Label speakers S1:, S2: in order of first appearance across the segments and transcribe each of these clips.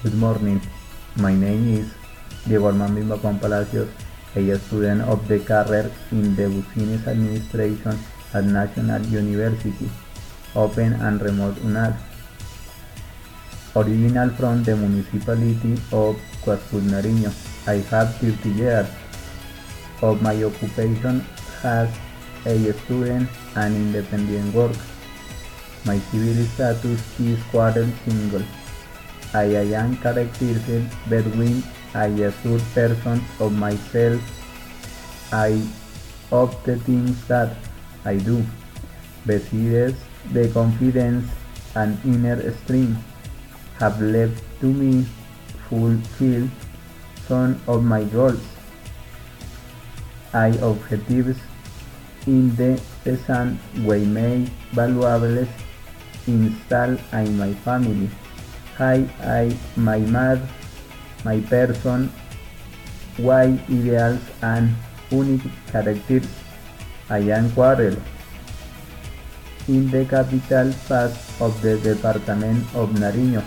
S1: Good morning. My name is Diego Armando Juan Palacios, a student of the career in the Business Administration at National University, Open and Remote UNAD. Original from the municipality of Cuascut Nariño. I have 30 years of my occupation as a student and independent work. My civil status is quarter single. I am characterized between I assure person of myself, of the things that I do, besides the confidence and inner strength have left to me fulfill some of my goals. I objectives in the present way make valuables install in my family. My mad, my person, why ideals and unique characters. I am quarrel in the capital part of the department of Nariño.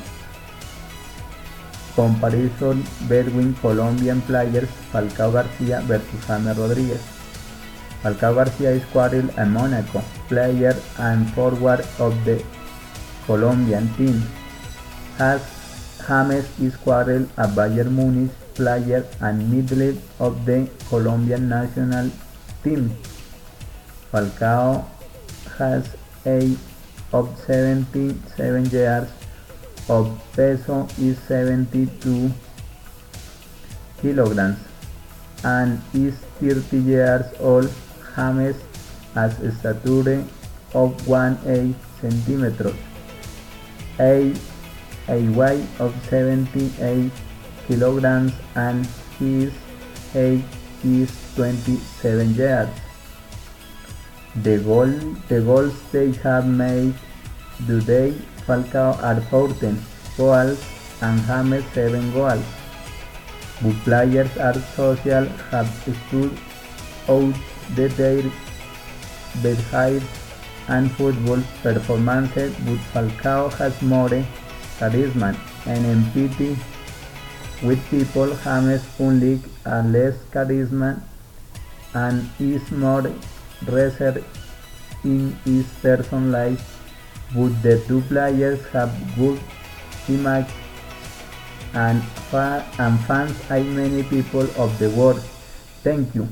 S1: Comparison between Colombian players Falcao Garcia versus James Rodriguez. Falcao Garcia is quarrel a Monaco player and forward of the Colombian team. As James is quarrel a Bayern Munich player and middle of the Colombian national team. Falcao has a of 77 years of peso is 72 kilograms and is 30 years old. James has a stature of 1.8 centimeters. A weight of 78 kilograms and his age is 27 years. The goals they have made today, Falcao are 14 goals and James 7 goals. Both players are social, have stood out their behind and football performances, but Falcao has more charisma and empathy with people. James unlike a less charisma and is more reserved in his personal life, but the two players have good image and fans and many people of the world. Thank you.